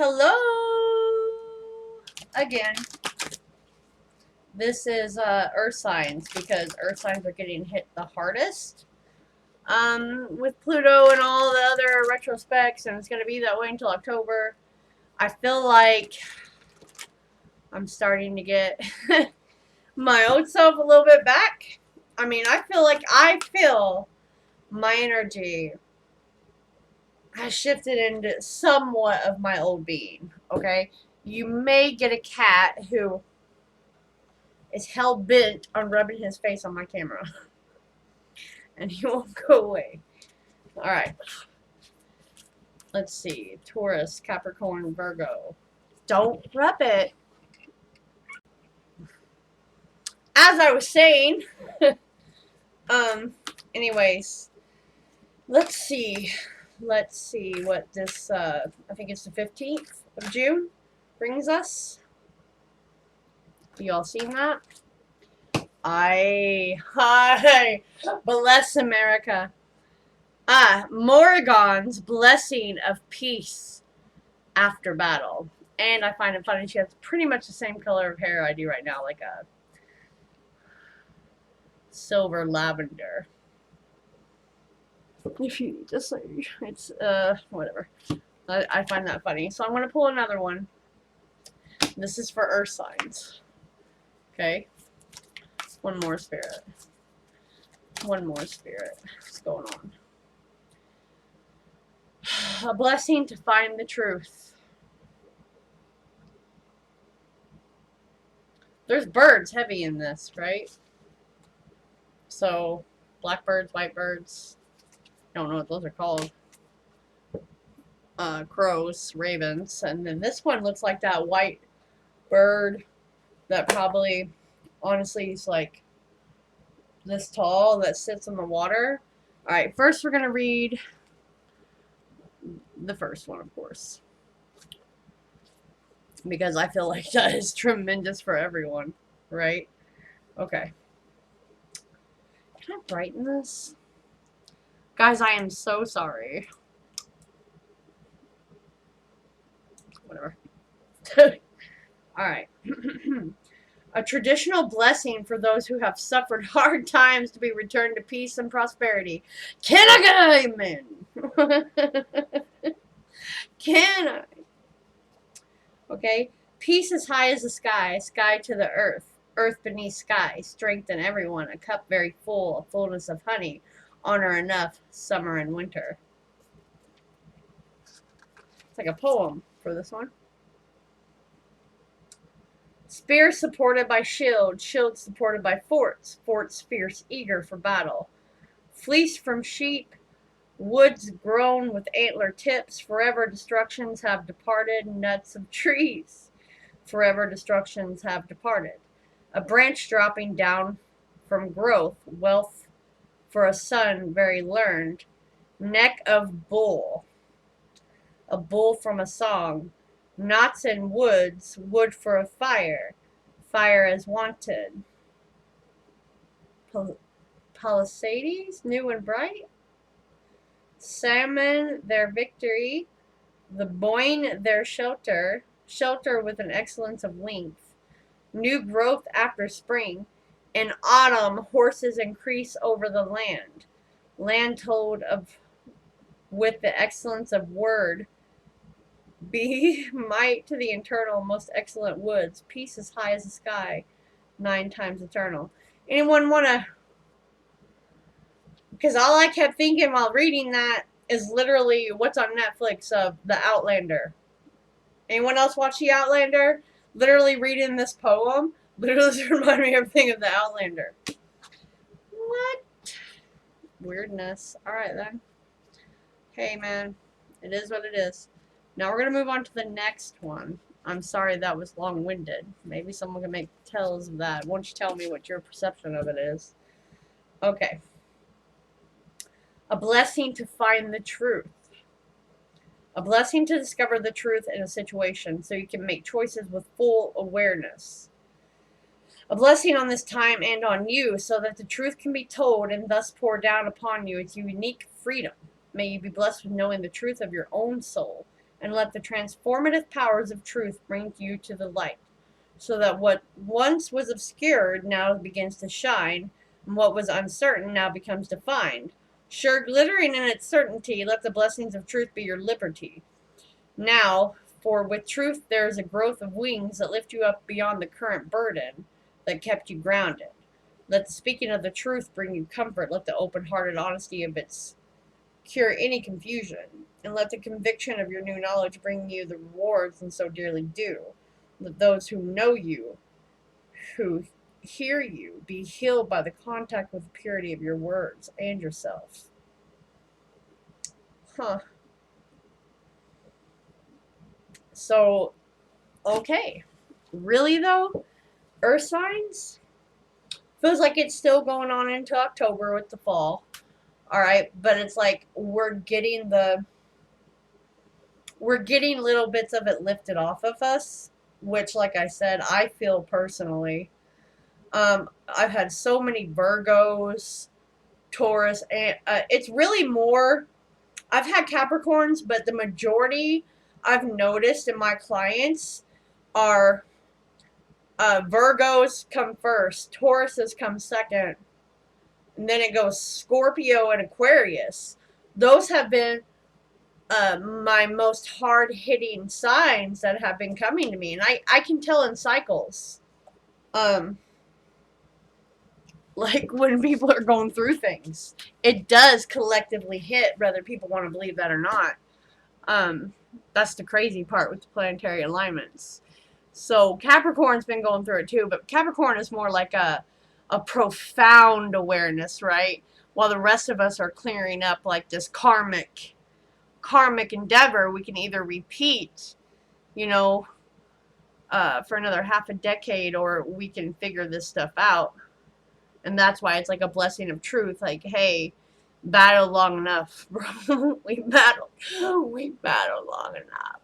Hello again. This is Earth signs because Earth signs are getting hit the hardest with Pluto and all the other retrospects, and it's going to be that way until October. I feel like I'm starting to get my old self a little bit back. I mean, I feel my energy has shifted into somewhat of my old being, okay? You may get a cat who is hell bent on rubbing his face on my camera. And he won't go away. Alright. Let's see. Taurus, Capricorn, Virgo. Don't rub it. As I was saying, anyways, let's see what this, I think it's the 15th of June brings us. Y'all seen that? Hi, bless America. Morrigan's blessing of peace after battle. And I find it funny, she has pretty much the same color of hair I do right now, like a silver lavender. If you need to say, it's, whatever. I find that funny. So I'm going to pull another one. This is for Earth signs. Okay. One more spirit. One more spirit. What's going on? A blessing to find the truth. There's birds heavy in this, right? So, blackbirds, white birds. I don't know what those are called. Crows, ravens. And then this one looks like that white bird that probably, honestly, is like this tall that sits in the water. Alright, first we're going to read the first one, of course. Because I feel like that is tremendous for everyone, right? Okay. Can I brighten this? Guys, I am so sorry. Whatever. Alright. A traditional blessing for those who have suffered hard times to be returned to peace and prosperity. Can I get an amen? Can I? Okay. Peace as high as the sky, sky to the earth, earth beneath sky, strength in everyone, a cup very full, a fullness of honey, honor enough, summer and winter. It's like a poem for this one. Spear supported by shield, shield supported by forts, forts fierce, eager for battle. Fleece from sheep, woods grown with antler tips, forever destructions have departed, nuts of trees, forever destructions have departed. A branch dropping down from growth, wealth for a son very learned, neck of bull, a bull from a song, knots in woods, wood for a fire, fire as wanted. Palisades, new and bright. Salmon, their victory. The boyne, their shelter, shelter with an excellence of length. New growth after spring. In autumn, horses increase over the land. Land told of with the excellence of word. Be might to the eternal, most excellent woods, peace as high as the sky, 9 times eternal. Anyone want to? Because all I kept thinking while reading that is literally what's on Netflix of The Outlander. Anyone else watch The Outlander? Literally reading this poem, literally reminded me of everything of The Outlander. What? Weirdness. Alright then. Hey man, it is what it is. Now we're going to move on to the next one. I'm sorry that was long-winded. Maybe someone can make tells of that. Why don't you tell me what your perception of it is? Okay. A blessing to find the truth. A blessing to discover the truth in a situation so you can make choices with full awareness. A blessing on this time and on you so that the truth can be told and thus pour down upon you its unique freedom. May you be blessed with knowing the truth of your own soul. and let the transformative powers of truth bring you to the light, so that what once was obscured now begins to shine, and what was uncertain now becomes defined. Sure, glittering in its certainty, let the blessings of truth be your liberty. Now, for with truth there is a growth of wings that lift you up beyond the current burden that kept you grounded. Let the speaking of the truth bring you comfort. Let the open-hearted honesty of its cure any confusion. And let the conviction of your new knowledge bring you the rewards and so dearly due. Let those who know you, who hear you, be healed by the contact with the purity of your words and yourself. Huh. So, okay. Really though, Earth signs feels like it's still going on into October with the fall. All right, but it's like we're getting little bits of it lifted off of us, which, like I said, I feel personally. I've had so many Virgos, Taurus, and it's really more. I've had Capricorns, but the majority I've noticed in my clients are Virgos come first, Tauruses come second, and then it goes Scorpio and Aquarius. Those have been my most hard-hitting signs that have been coming to me, and I can tell in cycles. Like when people are going through things, it does collectively hit, whether people want to believe that or not. That's the crazy part with the planetary alignments. So Capricorn's been going through it too, but Capricorn is more like a profound awareness, right? While the rest of us are clearing up like this karmic endeavor. We can either repeat, you know, for another half a decade, or we can figure this stuff out. And that's why it's like a blessing of truth. Like, hey, battle long enough, bro. we battled long enough.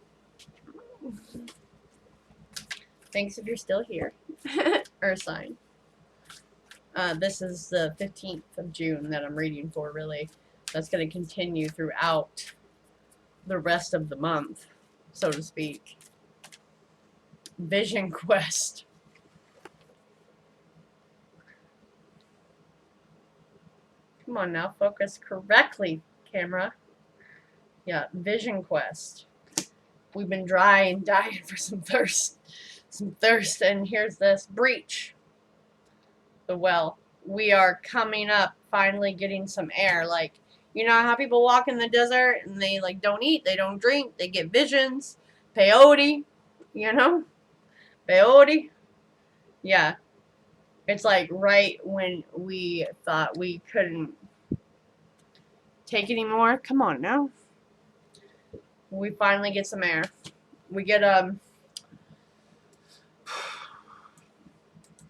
Thanks if you're still here. Earth sign. This is the 15th of June that I'm reading for, really. That's going to continue throughout the rest of the month, so to speak. Vision quest. Come on now, focus correctly, camera. Yeah, vision quest. We've been dry and dying for some thirst. And here's this breach. The well. We are coming up, finally getting some air. Like, you know how people walk in the desert and they like don't eat, they don't drink, they get visions. Peyote, you know? Peyote. Yeah. It's like right when we thought we couldn't take anymore. Come on now. We finally get some air. We get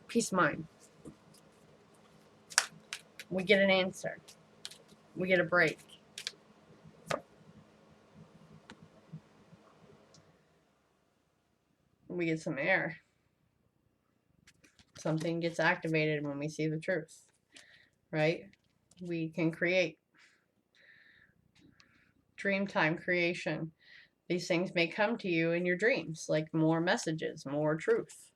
peace of mind. We get an answer. We get a break. We get some air. Something gets activated when we see the truth, right? We can create. Dreamtime creation. These things may come to you in your dreams, like more messages, more truth.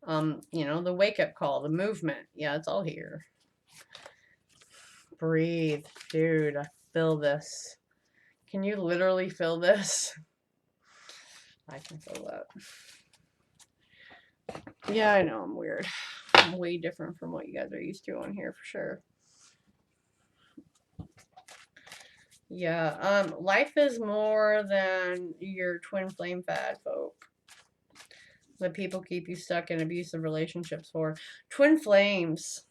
You know, the wake-up call, the movement. Yeah, it's all here. Breathe. Dude, I feel this. Can you literally feel this? I can feel that. Yeah, I know I'm weird. I'm way different from what you guys are used to on here for sure. Yeah, life is more than your twin flame fad, folk. That people keep you stuck in abusive relationships for. Twin flames.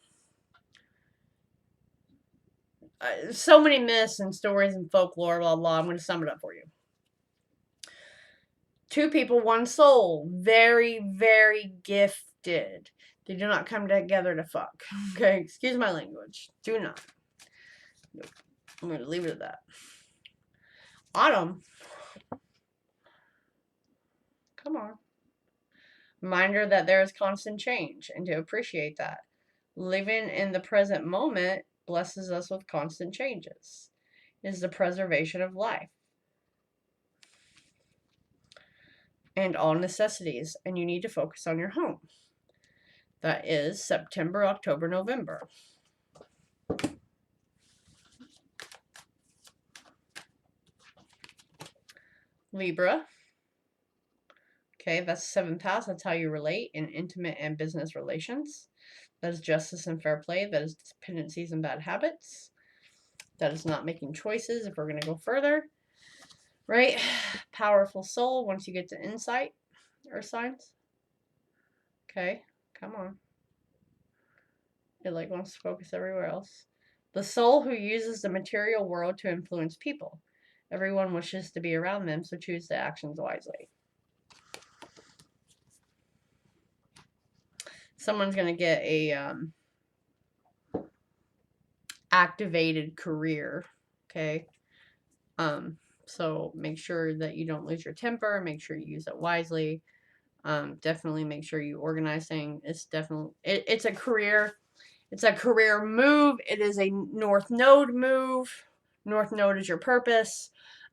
So many myths and stories and folklore, blah, blah. I'm going to sum it up for you. Two people, one soul. Very, very gifted. They do not come together to fuck. Okay, excuse my language. Do not. Nope. I'm going to leave it at that. Autumn. Come on. Reminder that there is constant change and to appreciate that. Living in the present moment blesses us with constant changes. It is the preservation of life. and all necessities, and you need to focus on your home. That is September, October, November. Libra. Okay, that's 7th house. That's how you relate in intimate and business relations. That is justice and fair play. That is dependencies and bad habits. That is not making choices if we're going to go further. Right? Powerful soul once you get to insight. Earth signs. Okay, come on. It like wants to focus everywhere else. The soul who uses the material world to influence people. Everyone wishes to be around them, so choose the actions wisely. Someone's going to get a activated career, okay? So make sure that you don't lose your temper. Make sure you use it wisely. Definitely make sure you organize things. It's definitely, it's a career. It's a career move. It is a North Node move. North Node is your purpose.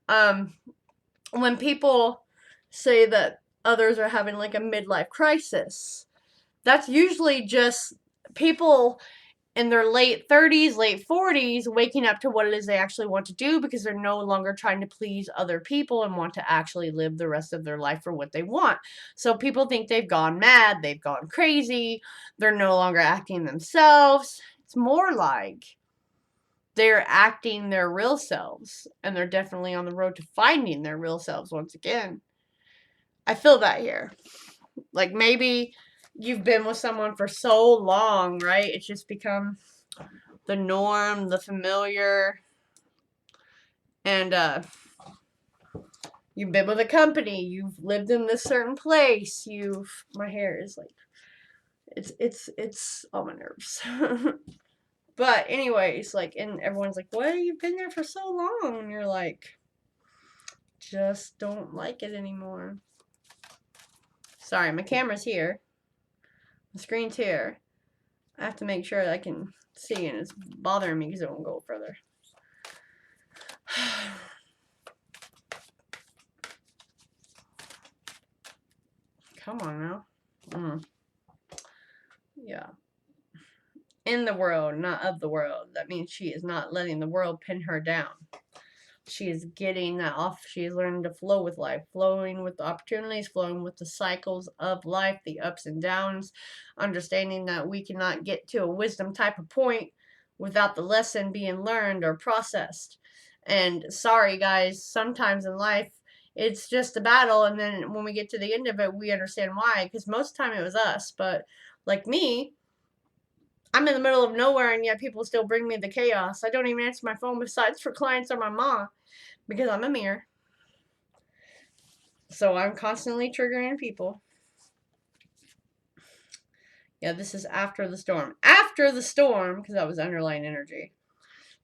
When people say that others are having like a midlife crisis, that's usually just people in their late 30s, late 40s, waking up to what it is they actually want to do because they're no longer trying to please other people and want to actually live the rest of their life for what they want. So people think they've gone mad, they've gone crazy, they're no longer acting themselves. It's more like they're acting their real selves, and they're definitely on the road to finding their real selves once again. I feel that here. Like maybe you've been with someone for so long, right? It's just become the norm, the familiar. And you've been with a company, you've lived in this certain place, my hair is like it's on my nerves. But anyways, like, and everyone's like, "What? You've been there for so long." And you're like, just don't like it anymore. Sorry, my camera's here. The screen's here. I have to make sure that I can see, and it's bothering me because it won't go further. Come on now. Yeah. In the world, not of the world. That means she is not letting the world pin her down. She is getting that off. She is learning to flow with life, flowing with the opportunities, flowing with the cycles of life, the ups and downs, understanding that we cannot get to a wisdom type of point without the lesson being learned or processed. And sorry, guys, sometimes in life, it's just a battle, and then when we get to the end of it, we understand why, because most of the time it was us. But like me, I'm in the middle of nowhere, and yet people still bring me the chaos. I don't even answer my phone besides for clients or my mom, because I'm a mirror. So I'm constantly triggering people. Yeah, this is after the storm. After the storm, because that was underlying energy.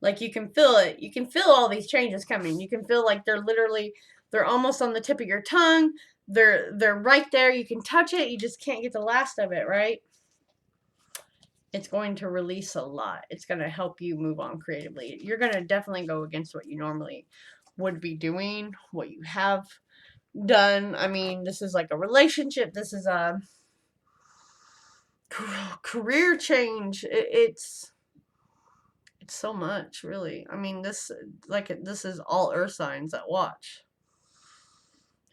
Like, you can feel it. You can feel all these changes coming. You can feel like they're almost on the tip of your tongue. They're right there. You can touch it. You just can't get the last of it, right? It's going to release a lot. It's going to help you move on creatively. You're going to definitely go against what you normally would be doing, what you have done. I mean, this is like a relationship. This is a career change. It's so much, really. I mean, this is all earth signs that watch.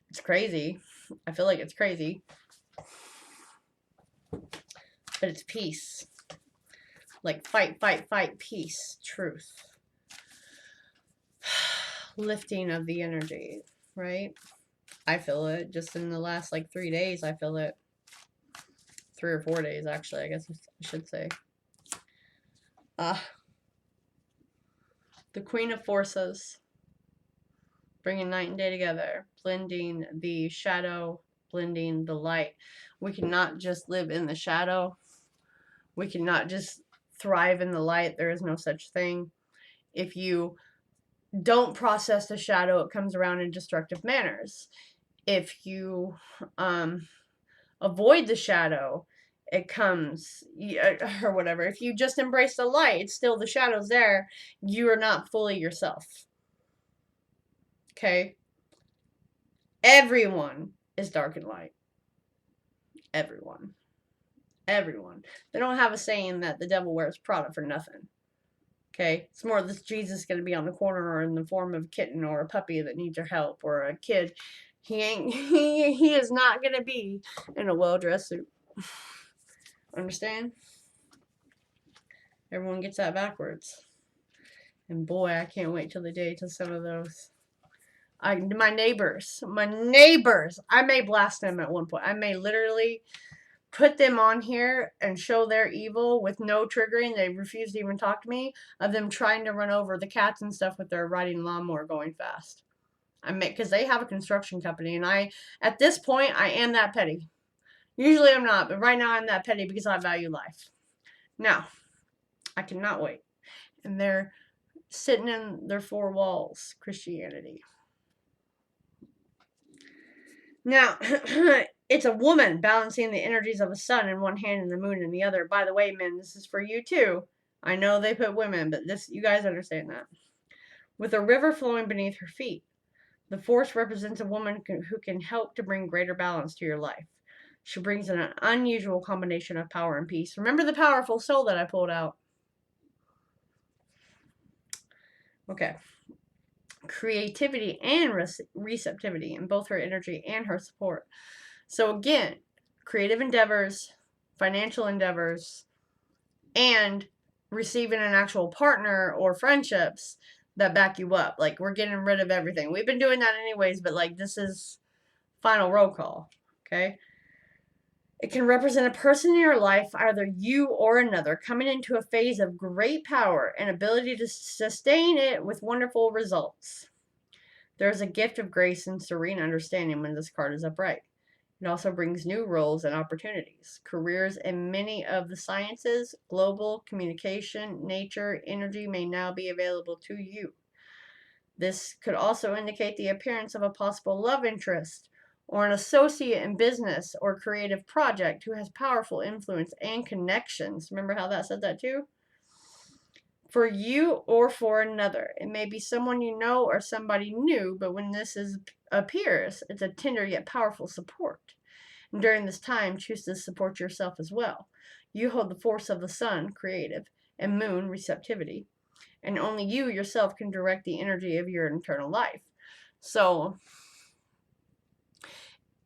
It's crazy. I feel like it's crazy. But it's peace. Like, fight, fight, fight, peace, truth. Lifting of the energy, right? I feel it. Just in the last, 3 days, I feel it. 3 or 4 days, actually, I guess I should say. The Queen of Forces. Bringing night and day together. Blending the shadow, blending the light. We cannot just live in the shadow. We cannot just thrive in the light. There is no such thing. If you don't process the shadow, it comes around in destructive manners. If you avoid the shadow, it comes, or whatever. If you just embrace the light, it's still the shadow's there. You are not fully yourself. Okay? Everyone is dark and light. Everyone. Everyone. They don't have a saying that the devil wears Prada for nothing. Okay? It's more this Jesus going to be on the corner or in the form of a kitten or a puppy that needs your help or a kid. He is not going to be in a well-dressed suit. Understand? Everyone gets that backwards. And boy, I can't wait till the day till some of those. My neighbors, I may blast them at one point. I may literally put them on here and show their evil with no triggering. They refuse to even talk to me, of them trying to run over the cats and stuff with their riding lawnmower going fast. Because they have a construction company, and at this point, I am that petty. Usually I'm not, but right now I'm that petty because I value life. Now, I cannot wait. And they're sitting in their four walls, Christianity. Now, it's a woman balancing the energies of a sun in one hand and the moon in the other. By the way, men, this is for you too. I know they put women, but you guys understand that. With a river flowing beneath her feet. The force represents a woman who can help to bring greater balance to your life. She brings in an unusual combination of power and peace. Remember the powerful soul that I pulled out? Okay. Creativity and receptivity in both her energy and her support. So again, creative endeavors, financial endeavors, and receiving an actual partner or friendships that back you up. Like, we're getting rid of everything. We've been doing that anyways, but like, this is final roll call. Okay? It can represent a person in your life, either you or another, coming into a phase of great power and ability to sustain it with wonderful results. There's a gift of grace and serene understanding when this card is upright. It also brings new roles and opportunities. Careers in many of the sciences, global communication, nature, energy may now be available to you. This could also indicate the appearance of a possible love interest or an associate in business or creative project who has powerful influence and connections. Remember how that said that too? For you or for another. It may be someone you know or somebody new, but when this appears, it's a tender yet powerful support. And during this time, choose to support yourself as well. You hold the force of the sun, creative, and moon, receptivity. And only you yourself can direct the energy of your internal life. So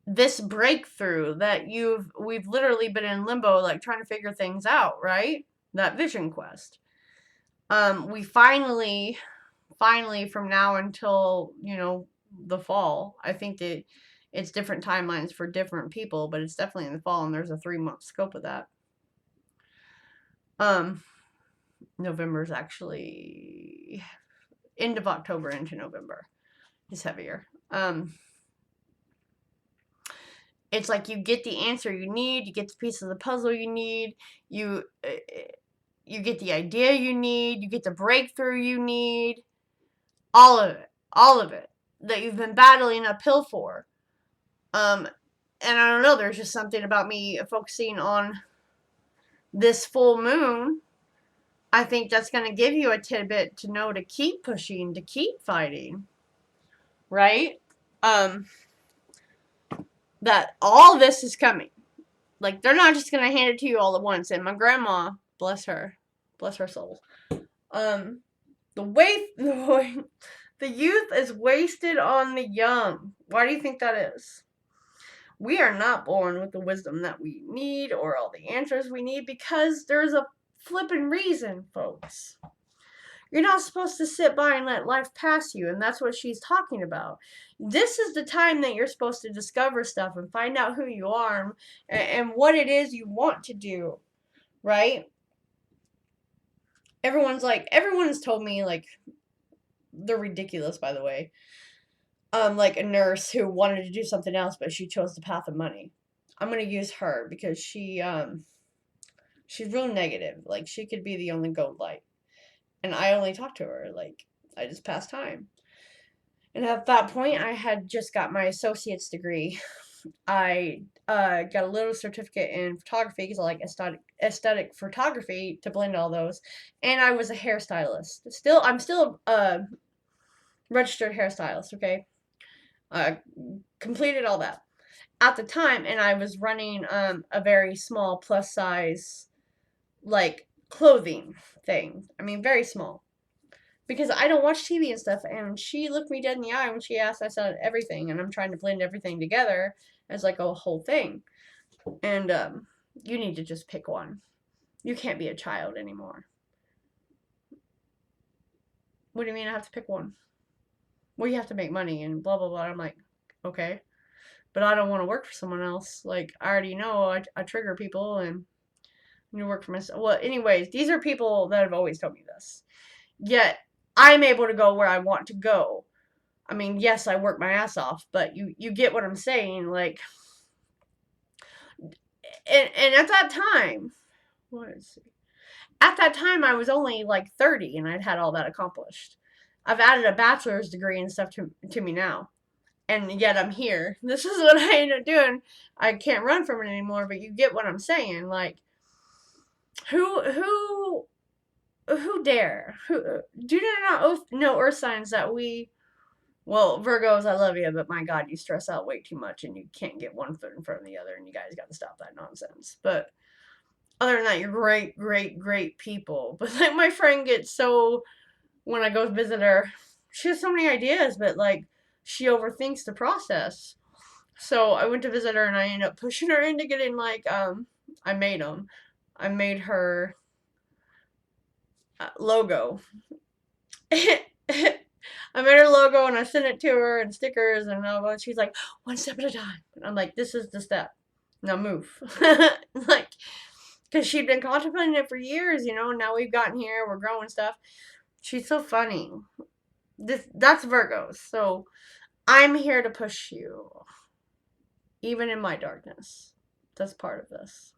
this breakthrough that we've literally been in limbo, like trying to figure things out, right? That vision quest. We finally from now until, the fall, I think that it's different timelines for different people, but it's definitely in the fall, and there's a 3-month scope of that. November's actually end of October into November is heavier. It's like you get the answer you need, you get the piece of the puzzle you need, you get the idea you need, you get the breakthrough you need, all of it that you've been battling uphill for. And I don't know, there's just something about me focusing on this full moon. I think that's going to give you a tidbit to know to keep pushing, to keep fighting, right? That all this is coming. Like, they're not just going to hand it to you all at once. And my grandma, bless her soul, the youth is wasted on the young. Why do you think that is? We are not born with the wisdom that we need or all the answers we need because there's a flippin' reason, folks. You're not supposed to sit by and let life pass you, and that's what she's talking about. This is the time that you're supposed to discover stuff and find out who you are and what it is you want to do, right? Everyone's told me, like, they're ridiculous, by the way. Like a nurse who wanted to do something else, but she chose the path of money. I'm gonna use her because she's real negative. Like, she could be the only gold light. And I only talked to her, like, I just passed time. And at that point, I had just got my associate's degree. I got a little certificate in photography because I like aesthetic photography to blend all those. And I was a hairstylist. I'm still a registered hairstylist, okay? Completed all that. at the time, and I was running a very small plus size like clothing thing. I mean, very small. Because I don't watch TV and stuff, and she looked me dead in the eye when she asked. I said everything, and I'm trying to blend everything together as like a whole thing. And you need to just pick one. You can't be a child anymore. What do you mean I have to pick one? Well, you have to make money and blah blah blah. I'm like, okay, but I don't want to work for someone else. Like I already know I trigger people and I need to work for myself. Well, anyways, these are people that have always told me this. Yet I'm able to go where I want to go. I mean, yes, I work my ass off, but you get what I'm saying. Like, and at that time, what is it? At that time, I was only like 30, and I'd had all that accomplished. I've added a bachelor's degree and stuff to me now, and yet I'm here. This is what I end up doing. I can't run from it anymore, but you get what I'm saying. Like, who who dare? Who do you not know earth signs that we? Well, Virgos, I love you, but my God, you stress out way too much, and you can't get one foot in front of the other, and you guys got to stop that nonsense. But other than that, you're great, great, great people. But like my friend gets so when I go visit her, she has so many ideas, but like she overthinks the process. So I went to visit her, and I ended up pushing her into getting like I made them. I made her logo. I made her logo and I sent it to her and stickers and all that. She's like, one step at a time. And I'm like, this is the step. Now move. Like, because she'd been contemplating it for years, you know, and now we've gotten here, we're growing stuff. She's so funny. That's Virgos. So I'm here to push you, even in my darkness. That's part of this.